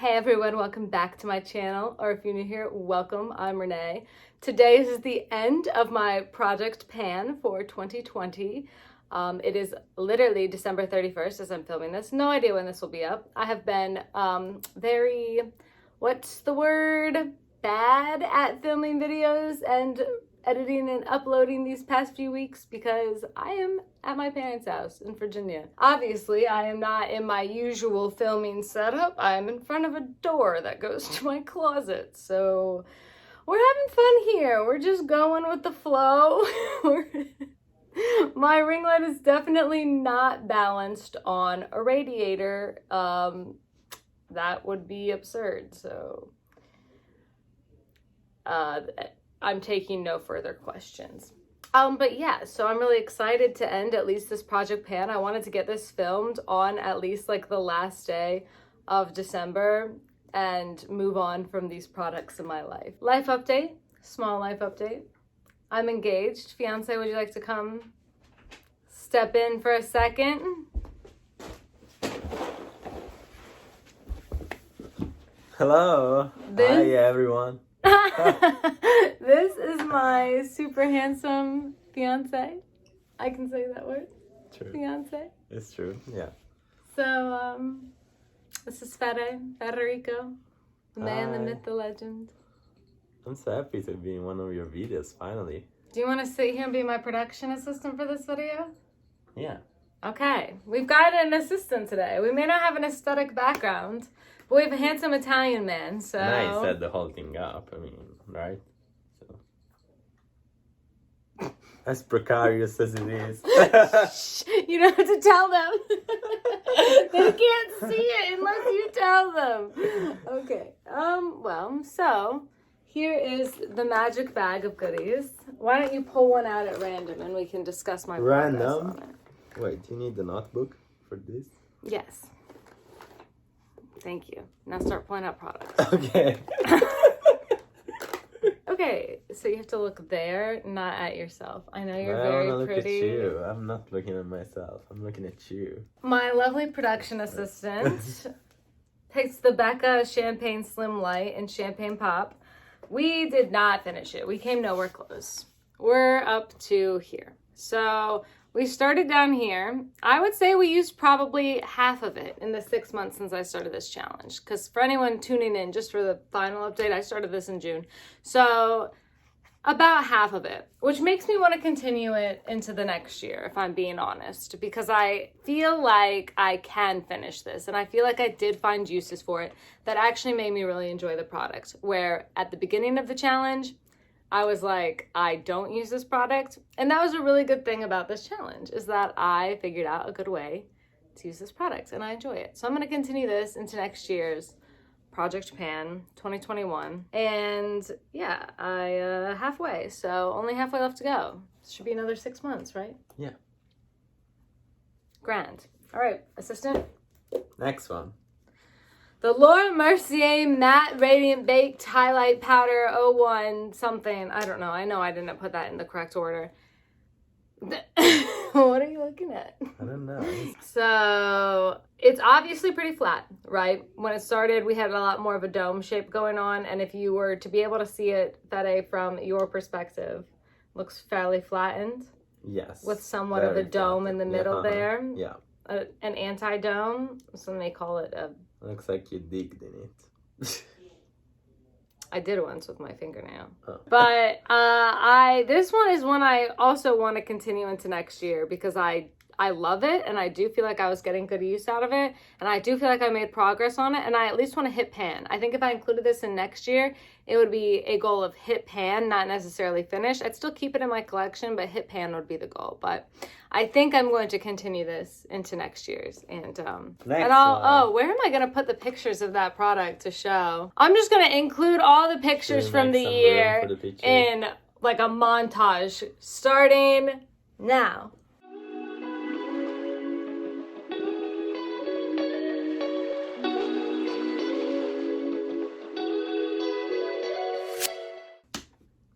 Hey everyone, welcome back to my channel, or if you're new here, welcome. I'm Renee. Today is the end of my project pan for 2020. It is literally December 31st as I'm filming this. No idea when this will be up. I have been very, bad at filming videos and editing and uploading these past few weeks because I am at my parents' house in Virginia. Obviously, I am not in my usual filming setup. I am in front of a door that goes to my closet. So we're having fun here. We're just going with the flow. My ring light is definitely not balanced on a radiator. That would be absurd. So I'm taking no further questions. But yeah, so I'm really excited to end at least this project pan. I wanted to get this filmed on at least like the last day of December and move on from these products in my life. Life update, small life update. I'm engaged. Fiance, would you like to come step in for a second? Hello. Hi everyone. This is my super handsome fiance. I can say that word. True. Fiance. It's true. Yeah. So, this is Federico, the man, the myth, the legend. I'm so happy to be in one of your videos finally. Do you want to sit here and be my production assistant for this video? Yeah. Okay. We've got an assistant today. We may not have an aesthetic background, but we have a handsome Italian man, so... And I set the whole thing up, I mean, right? So. As precarious as it is. Shh, you don't have to tell them. They can't see it unless you tell them. Okay. Well, so here is the magic bag of goodies. Why don't you pull one out at random and we can discuss my progress on it. Wait, do you need the notebook for this? Yes. Thank you. Now start pulling out products. Okay. Okay, so you have to look there, not at yourself. I know you're I very wanna pretty. look at you. I'm not looking at myself. I'm looking at you. My lovely production assistant picks the Becca Champagne Slim Light and Champagne Pop. We did not finish it. We came nowhere close. We're up to here. So we started down here. I would say we used probably half of it in the 6 months since I started this challenge. Because for anyone tuning in, just for the final update, I started this in June. So about half of it, which makes me want to continue it into the next year, if I'm being honest. Because I feel like I can finish this. And I feel like I did find uses for it that actually made me really enjoy the product. Where at the beginning of the challenge, I was like, I don't use this product. And that was a really good thing about this challenge, is that I figured out a good way to use this product and I enjoy it. So I'm going to continue this into next year's Project Pan 2021. And yeah, I halfway. So only halfway left to go. Should be another 6 months, right? Yeah. Grand. All right, assistant. Next one. The Laura Mercier Matte Radiant Baked Highlight Powder 01 something. I don't know. I know I didn't put that in the correct order. What are you looking at? I don't know. So it's obviously pretty flat, right? When it started, we had a lot more of a dome shape going on. And if you were to be able to see it, Fede, from your perspective, looks fairly flattened. Yes. With somewhat of a dome in the middle there. Yeah. An anti-dome. Some may call it a... Looks like you digged in it. I did once with my fingernail. Oh. But this one is one I also want to continue into next year because I love it and I do feel like I was getting good use out of it and I do feel like I made progress on it and I at least want to hit pan. I think if I included this in next year, it would be a goal of hit pan, not necessarily finish. I'd still keep it in my collection, but hit pan would be the goal. But I think I'm going to continue this into next year's and where am I going to put the pictures of that product to show? I'm just going to include all the pictures from the year in like a montage starting now.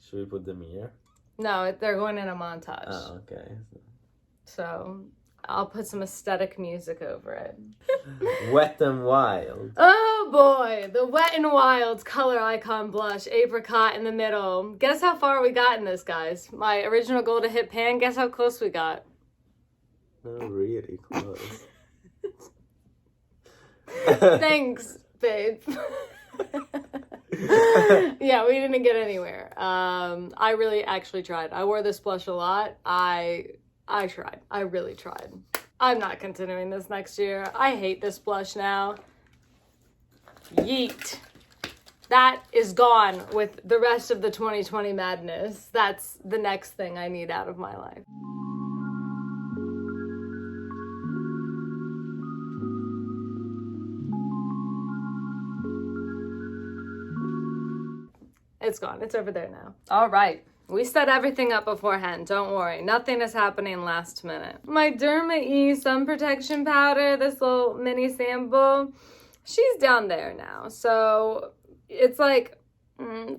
Should we put them here? No, they're going in a montage. Oh, okay. So I'll put some aesthetic music over it. Wet and Wild. Oh boy, the Wet n Wild Color Icon Blush, apricot in the middle. Guess how far we got in this, guys? My original goal to hit pan, guess how close we got? Not really close. Thanks, babe. Yeah, we didn't get anywhere. I really actually tried. I wore this blush a lot. I tried. I really tried. I'm not continuing this next year. I hate this blush now. Yeet. That is gone with the rest of the 2020 madness. That's the next thing I need out of my life. It's gone. It's over there now. All right. We set everything up beforehand. Don't worry. Nothing is happening last minute. My Derma-E sun protection powder, this little mini sample, she's down there now. So it's like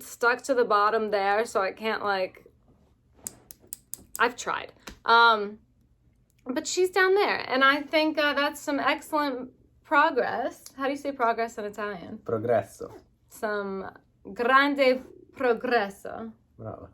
stuck to the bottom there. So I can't like, I've tried. But she's down there. And I think that's some excellent progress. How do you say progress in Italian? Progresso. Some grande progresso. Bravo.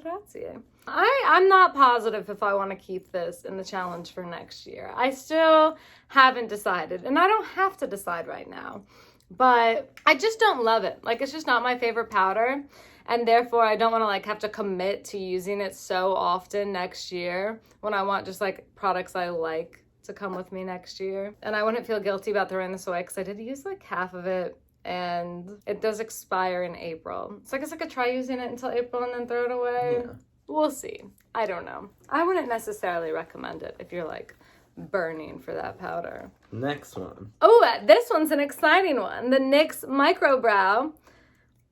Grazie. I'm not positive if I want to keep this in the challenge for next year. I still haven't decided, and I don't have to decide right now, but I just don't love it. Like, it's just not my favorite powder, and therefore I don't want to like have to commit to using it so often next year when I want just like products I like to come with me next year. And I wouldn't feel guilty about throwing this away because I did use like half of it. And it does expire in April. So I guess I could try using it until April and then throw it away. Yeah. We'll see. I don't know. I wouldn't necessarily recommend it if you're like burning for that powder. Next one. Oh, this one's an exciting one. The NYX Micro Brow.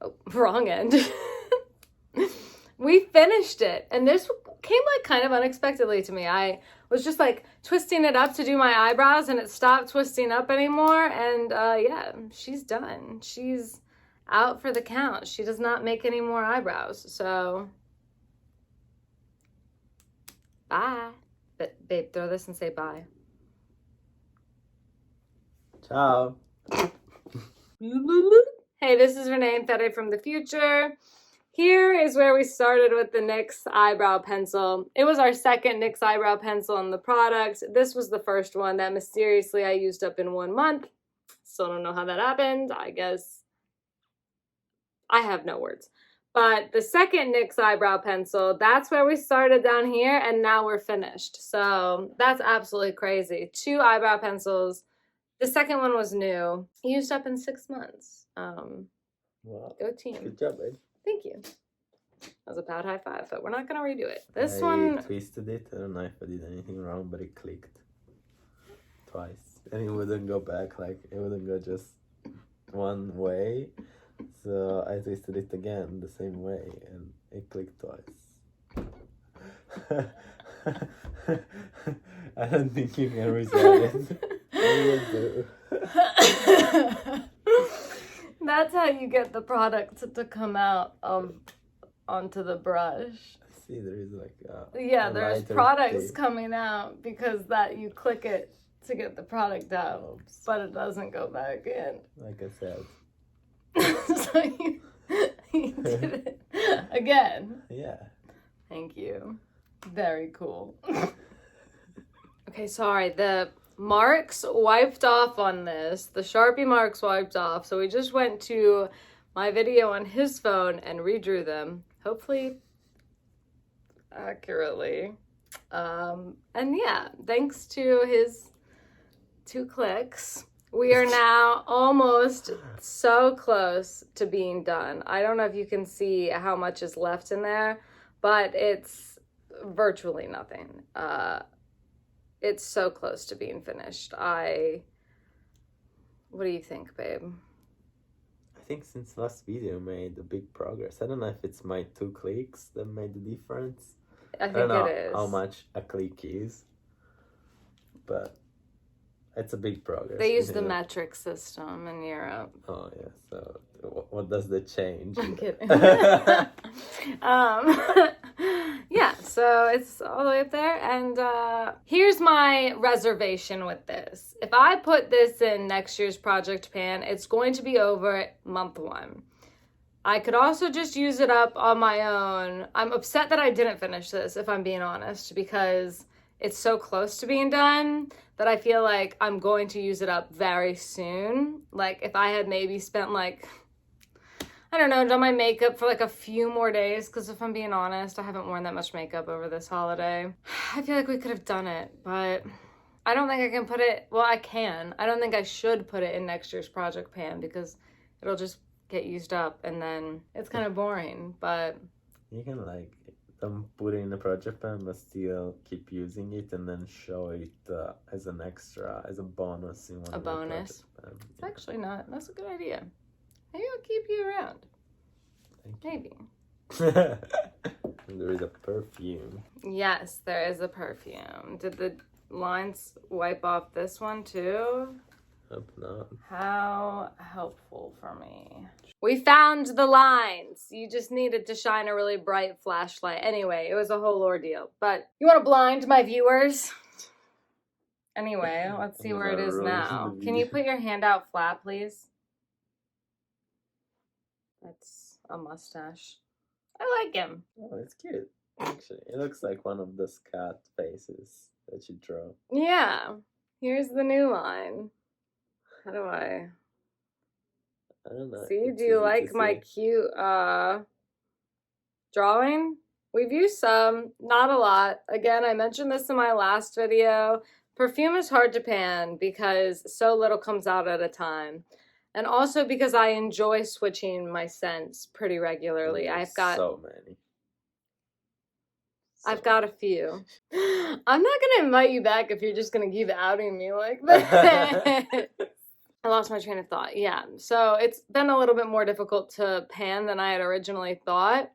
Oh, wrong end. We finished it. And this came like kind of unexpectedly to me. I was just like twisting it up to do my eyebrows and it stopped twisting up anymore. And yeah, she's done. She's out for the count. She does not make any more eyebrows. So bye. But babe, throw this and say bye. Ciao. Hey, this is Renee and Fede from the future. Here is where we started with the NYX eyebrow pencil. It was our second NYX eyebrow pencil in the product. This was the first one that mysteriously I used up in 1 month. Still don't know how that happened. I guess I have no words. But the second NYX eyebrow pencil, that's where we started down here, and now we're finished. So that's absolutely crazy. 2 eyebrow pencils. The second one was new. Used up in 6 months. Wow. Go team. Good job, babe. Thank you. That was a bad high five, but we're not going to redo it. I twisted it. I don't know if I did anything wrong, but it clicked twice. And it wouldn't go back, like, it wouldn't go just one way. So I twisted it again the same way, and it clicked twice. I don't think you can resolve it. I will do. That's how you get the product to come out onto the brush. See, there is like there's products coming out because that you click it to get the product out. Oops. But it doesn't go back in. Like I said. So you did it again. Yeah. Thank you. Very cool. Okay, sorry. The marks wiped off on this. The Sharpie marks wiped off. So we just went to my video on his phone and redrew them. Hopefully accurately. And yeah, thanks to his 2 clicks, we are now almost so close to being done. I don't know if you can see how much is left in there, but it's virtually nothing. It's so close to being finished. What do you think, babe? I think since last video made a big progress. I don't know if it's my 2 clicks that made the difference. I think don't know it is. How much a click is, but it's a big progress. They use the metric system in Europe. Oh yeah, so what does that change? I'm kidding. Yeah, So it's all the way up there. And here's my reservation with this. If I put this in next year's project pan, it's going to be over month 1. I could also just use it up on my own. I'm upset that I didn't finish this, if I'm being honest, because it's so close to being done that I feel like I'm going to use it up very soon. Like if I had maybe spent like, I don't know, done my makeup for like a few more days, because if I'm being honest, I haven't worn that much makeup over this holiday. I feel like we could have done it, but I don't think I can put it, well, I can. I don't think I should put it in next year's project pan because it'll just get used up and then it's kind of boring, but... You can like, don't put it in the project pan, but still keep using it and then show it as an extra, as a bonus in one a of the bonus. project pan. It's actually not, that's a good idea. Maybe I'll keep you around. Maybe. There is a perfume. Yes, there is a perfume. Did the lines wipe off this one too? Hope not. How helpful for me. We found the lines. You just needed to shine a really bright flashlight. Anyway, it was a whole ordeal. But you want to blind my viewers? Anyway, let's see where it is now. Can you put your hand out flat, please? That's a mustache. I like him. Oh, it's cute. Actually, it looks like one of those cat faces that you draw. Yeah. Here's the new line. How do I don't know. see? Do you like my cute drawing? We've used some, not a lot. Again, I mentioned this in my last video. Perfume is hard to pan because so little comes out at a time. And also because I enjoy switching my scents pretty regularly. I've got so many. I've got a few. I'm not gonna invite you back if you're just gonna keep outing me like that. I lost my train of thought. Yeah, so it's been a little bit more difficult to pan than I had originally thought.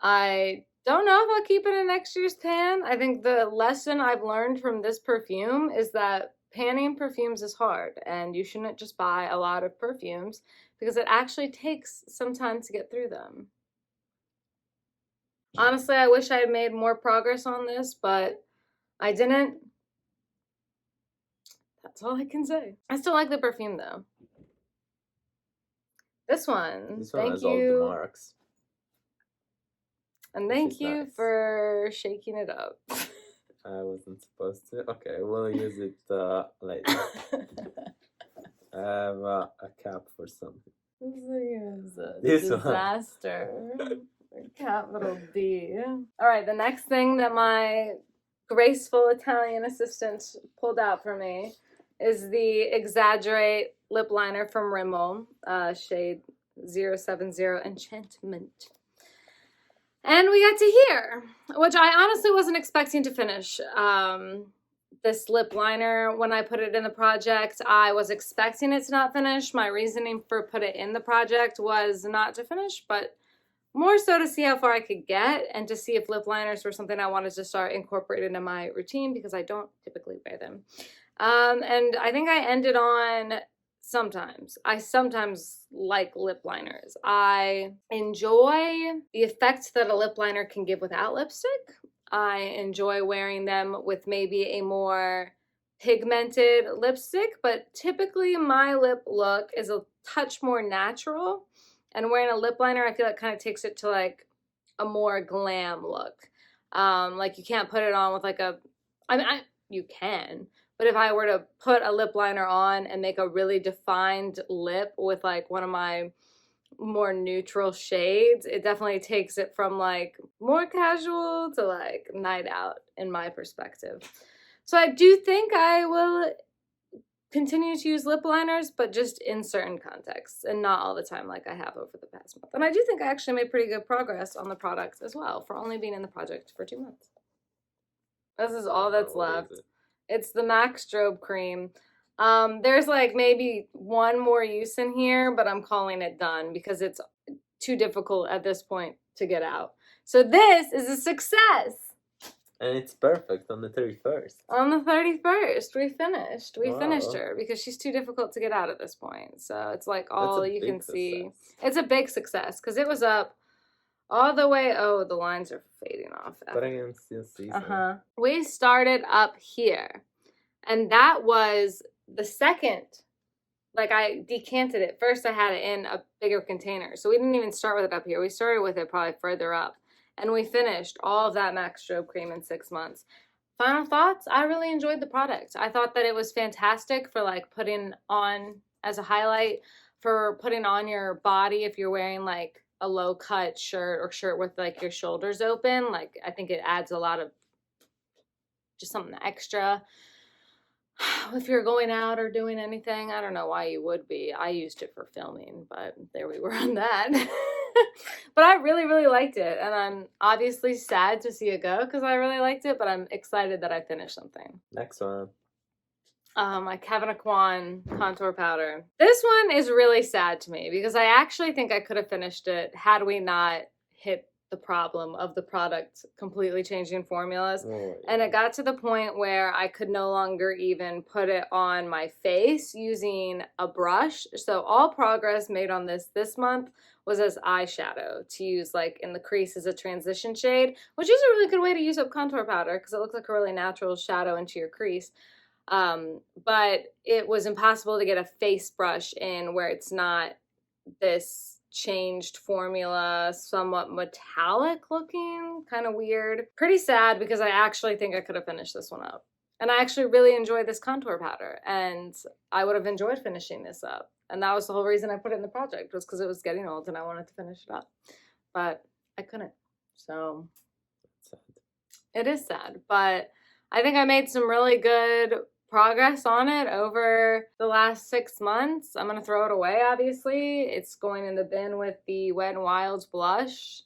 I don't know if I'll keep it in next year's pan. I think the lesson I've learned from this perfume is that panning perfumes is hard, and you shouldn't just buy a lot of perfumes because it actually takes some time to get through them. Honestly, I wish I had made more progress on this, but I didn't. That's all I can say. I still like the perfume though. This one thank has you. All the marks. And thank you nice. For shaking it up. I wasn't supposed to. Okay, we'll use it later. I have a cap for something. This is a this disaster. Capital D. All right, the next thing that my graceful Italian assistant pulled out for me is the Exaggerate lip liner from Rimmel, shade 070 Enchantment. And we got to here, which I honestly wasn't expecting to finish. This lip liner, when I put it in the project, I was expecting it to not finish. My reasoning for put it in the project was not to finish, but more so to see how far I could get and to see if lip liners were something I wanted to start incorporating into my routine because I don't typically wear them. And I think I ended on sometimes. I sometimes like lip liners. I enjoy the effect that a lip liner can give without lipstick. I enjoy wearing them with maybe a more pigmented lipstick, but typically my lip look is a touch more natural. And wearing a lip liner, I feel it kind of takes it to like a more glam look. Like you can't put it on with like a, you can, but if I were to put a lip liner on and make a really defined lip with like one of my more neutral shades, it definitely takes it from like more casual to like night out in my perspective. So I do think I will continue to use lip liners, but just in certain contexts and not all the time like I have over the past month. And I do think I actually made pretty good progress on the product as well for only being in the project for 2 months. This is all that's left. It's the MAC Strobe cream. There's like maybe one more use in here, but I'm calling it done because it's too difficult at this point to get out. So this is a success. And it's perfect on the 31st. On the 31st, we finished. We finished her because she's too difficult to get out at this point. So it's like all you can see. It's a big success because it was up all the way. Oh, the lines are fading off. But I can still see some. We started up here, and that was the second. Like, I decanted it. First, I had it in a bigger container. So we didn't even start with it up here. We started with it probably further up. And we finished all of that MAC Strobe cream in 6 months. Final thoughts? I really enjoyed the product. I thought that it was fantastic for, like, putting on as a highlight, for putting on your body if you're wearing, like, a low-cut shirt or shirt with, like, your shoulders open. Like, I think it adds a lot of just something extra. If you're going out or doing anything, I don't know why you would be. I used it for filming, but there we were on that. But I really, really liked it. And I'm obviously sad to see it go because I really liked it, but I'm excited that I finished something. Next one. My Aucoin Contour Powder. This one is really sad to me because I actually think I could have finished it had we not hit the problem of the product completely changing formulas. And it got to the point where I could no longer even put it on my face using a brush. So all progress made on this month was as eyeshadow to use like in the crease as a transition shade, which is a really good way to use up contour powder because it looks like a really natural shadow into your crease. But it was impossible to get a face brush in where it's not this changed formula, somewhat metallic looking, kind of weird. Pretty sad because I actually think I could have finished this one up. And I actually really enjoyed this contour powder and I would have enjoyed finishing this up. And that was the whole reason I put it in the project, was because it was getting old and I wanted to finish it up. But I couldn't. So sad. It is sad, but I think I made some really good progress on it over the last 6 months. I'm going to throw it away, obviously. It's going in the bin with the Wet n Wild's blush.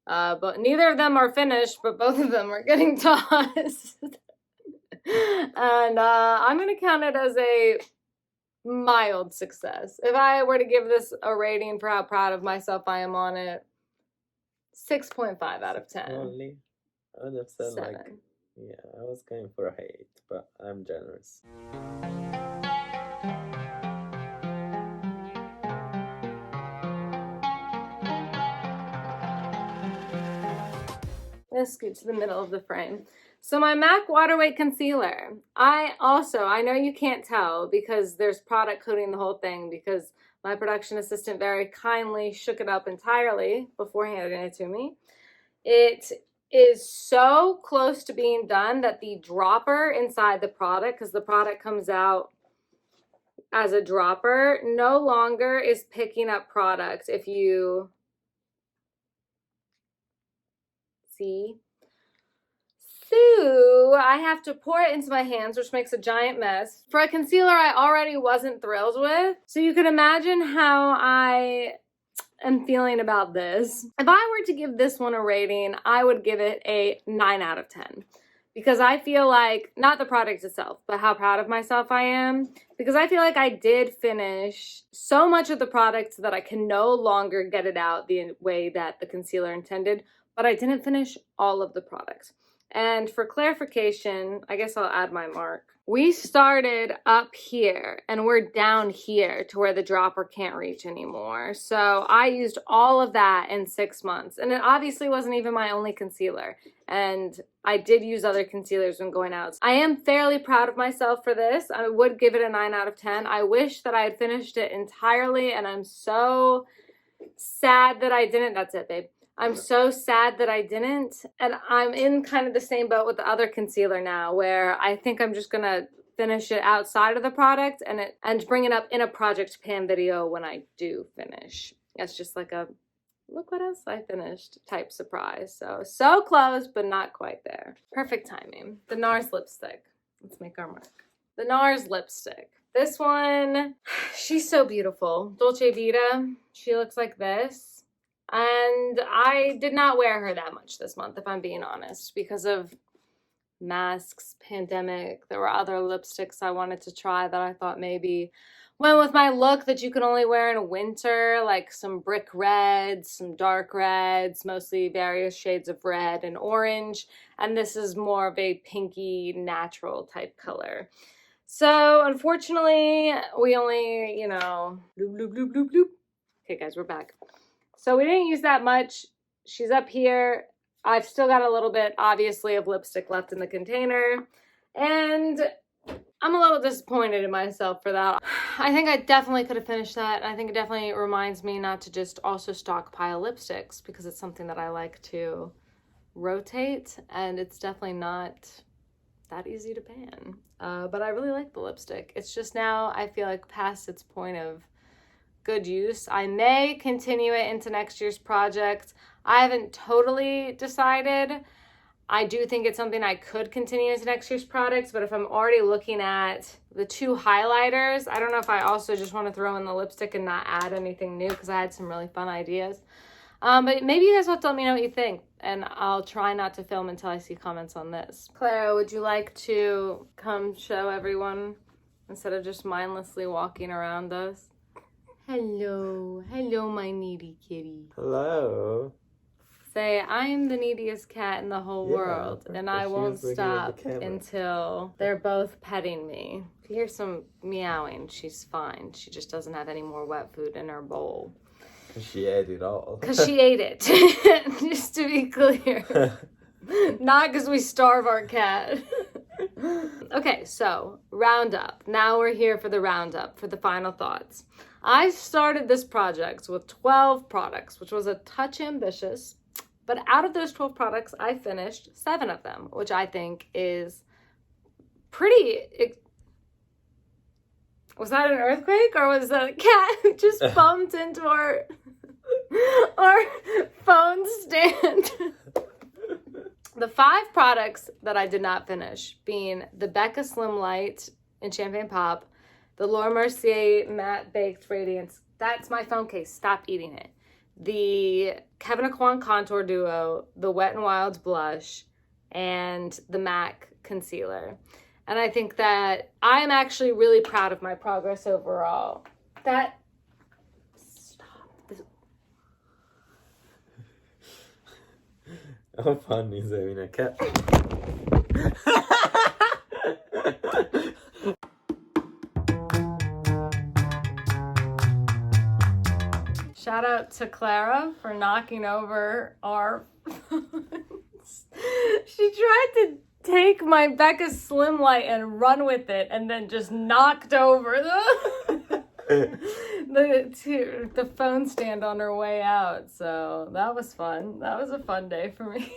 But neither of them are finished, but both of them are getting tossed. And I'm going to count it as a mild success. If I were to give this a rating for how proud of myself I am on it, 6.5 out of 10. Only? I would have said 7. like, yeah, I was going for a 8, but I'm generous. Let's scoot to the middle of the frame. So my MAC Waterweight Concealer. I know you can't tell because there's product coating the whole thing because my production assistant very kindly shook it up entirely before handing it to me. It is so close to being done that the dropper inside the product, because the product comes out as a dropper, no longer is picking up product. If you see. So I have to pour it into my hands, which makes a giant mess. For a concealer I already wasn't thrilled with. So you can imagine how I am feeling about this. If I were to give this one a rating, I would give it a 9 out of 10. Because I feel like, not the product itself, but how proud of myself I am. Because I feel like I did finish so much of the product that I can no longer get it out the way that the concealer intended. But I didn't finish all of the product. And for clarification, I guess I'll add my mark. We started up here and we're down here to where the dropper can't reach anymore. So I used all of that in 6 months. And it obviously wasn't even my only concealer. And I did use other concealers when going out. I am fairly proud of myself for this. I would give it a 9 out of 10. I wish that I had finished it entirely and I'm so sad that I didn't. That's it, babe. I'm so sad that I didn't, and I'm in kind of the same boat with the other concealer now, where I think I'm just gonna finish it outside of the product and bring it up in a project pan video when I do finish. That's just like a look what else I finished type surprise. So close, but not quite there. Perfect timing. The NARS lipstick. Let's make our mark. The NARS lipstick. This one, she's so beautiful. Dolce Vita. She looks like this. And I did not wear her that much this month, if I'm being honest, because of masks, pandemic. There were other lipsticks I wanted to try that I thought maybe went with my look that you can only wear in winter, like some brick reds, some dark reds, mostly various shades of red and orange. And this is more of a pinky, natural type color. So unfortunately, we only, bloop, bloop, bloop, bloop, bloop. Okay, guys, we're back. So we didn't use that much she's up here. I've still got a little bit, obviously, of lipstick left in the container. And I'm a little disappointed in myself for that. I think I definitely could have finished that. I think it definitely reminds me not to just also stockpile lipsticks, because it's something that I like to rotate, and it's definitely not that easy to pan. But I really like the lipstick. It's just now I feel like past its point of good use. I may continue it into next year's project. I haven't totally decided. I do think it's something I could continue into next year's products, but if I'm already looking at the 2 highlighters, I don't know if I also just want to throw in the lipstick and not add anything new, because I had some really fun ideas. But maybe you guys have to let me know what you think, and I'll try not to film until I see comments on this. Clara, would you like to come show everyone instead of just mindlessly walking around us? Hello. Hello, my needy kitty. Hello. Say, I'm the neediest cat in the whole world, and I won't stop until they're both petting me. If you hear some meowing, she's fine. She just doesn't have any more wet food in her bowl. She ate it all. Because she ate it, just to be clear. Not because we starve our cat. Okay, so roundup. Now we're here for the roundup, for the final thoughts. I started this project with 12 products, which was a touch ambitious. But out of those 12 products, I finished 7 of them, which I think is pretty... Was that an earthquake, or was that a cat who just bumped into our phone stand? The 5 products that I did not finish being the Becca Slim Light in Champagne Pop, the Laura Mercier Matte Baked Radiance. That's my phone case. Stop eating it. The Aucoin Contour Duo, the Wet n Wild Blush, and the MAC Concealer. And I think that I am actually really proud of my progress overall. Stop. How funny is having a cat? Shout out to Clara for knocking over our phones. She tried to take my Becca Slim Light and run with it, and then just knocked over the phone stand on her way out. So that was fun. That was a fun day for me.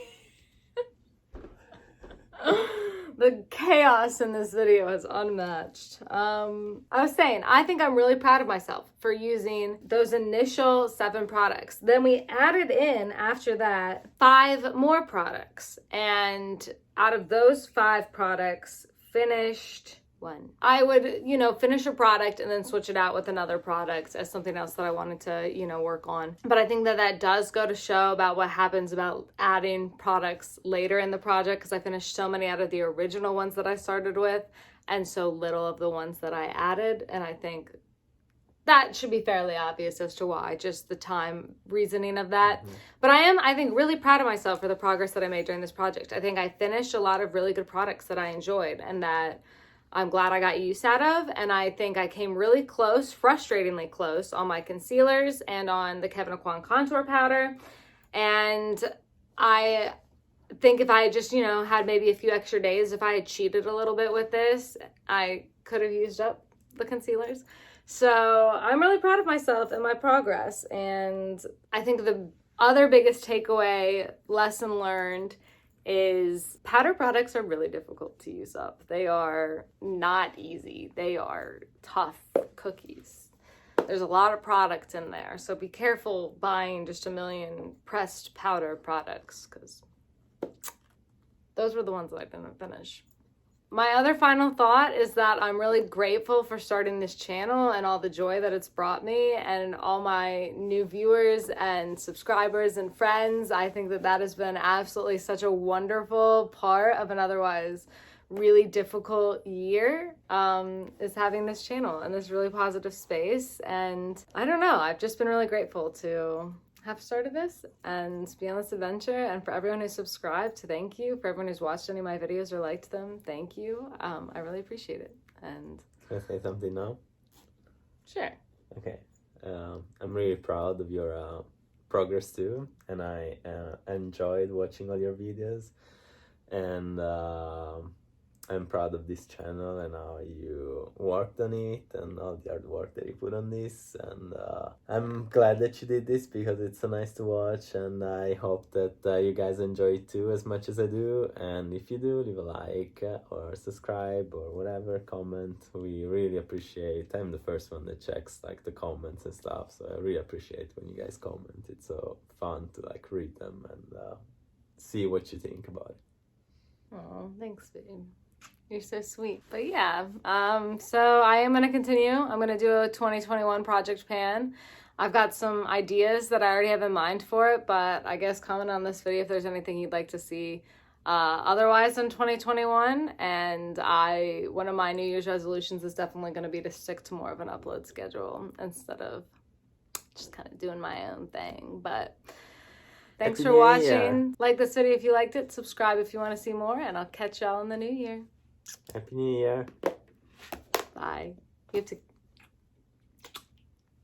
The chaos in this video is unmatched. I was saying, I think I'm really proud of myself for using those initial 7 products. Then we added in, after that, 5 more products. And out of those 5 products, finished 1. I would, finish a product and then switch it out with another product as something else that I wanted to, work on. But I think that does go to show about what happens about adding products later in the project, because I finished so many out of the original ones that I started with and so little of the ones that I added. And I think that should be fairly obvious as to why, just the time reasoning of that. Mm-hmm. But I think, really proud of myself for the progress that I made during this project. I think I finished a lot of really good products that I enjoyed and that I'm glad I got use out of, and I think I came really close, frustratingly close, on my concealers and on the Aucoin Contour Powder. And I think if I had just, had maybe a few extra days, if I had cheated a little bit with this, I could have used up the concealers. So I'm really proud of myself and my progress. And I think the other biggest takeaway, lesson learned, is powder products are really difficult to use up. They are not easy. They are tough cookies. There's a lot of product in there, so be careful buying just a million pressed powder products, because those were the ones that I didn't finish. My other final thought is that I'm really grateful for starting this channel and all the joy that it's brought me and all my new viewers and subscribers and friends. I think that has been absolutely such a wonderful part of an otherwise really difficult year, is having this channel and this really positive space. And I don't know, I've just been really grateful to have started this and be on this adventure, and for everyone who's subscribed, thank you. For everyone who's watched any of my videos or liked them, thank you. I really appreciate it. And can I say something now? Sure. Okay. I'm really proud of your progress too, and I enjoyed watching all your videos, and I'm proud of this channel and how you worked on it and all the hard work that you put on this, and I'm glad that you did this because it's so nice to watch, and I hope that you guys enjoy it too as much as I do. And if you do, leave a like or subscribe or whatever, comment. We really appreciate. I'm the first one that checks like the comments and stuff, so I really appreciate when you guys comment. It's so fun to like read them and see what you think about it. Oh, thanks, babe. You're so sweet. But yeah, so I am going to continue. I'm going to do a 2021 project pan. I've got some ideas that I already have in mind for it, but I guess comment on this video if there's anything you'd like to see otherwise in 2021. And one of my New Year's resolutions is definitely going to be to stick to more of an upload schedule instead of just kind of doing my own thing. But thanks for watching. Like this video if you liked it. Subscribe if you want to see more, and I'll catch y'all in the new year. Happy New Year. Bye. You have to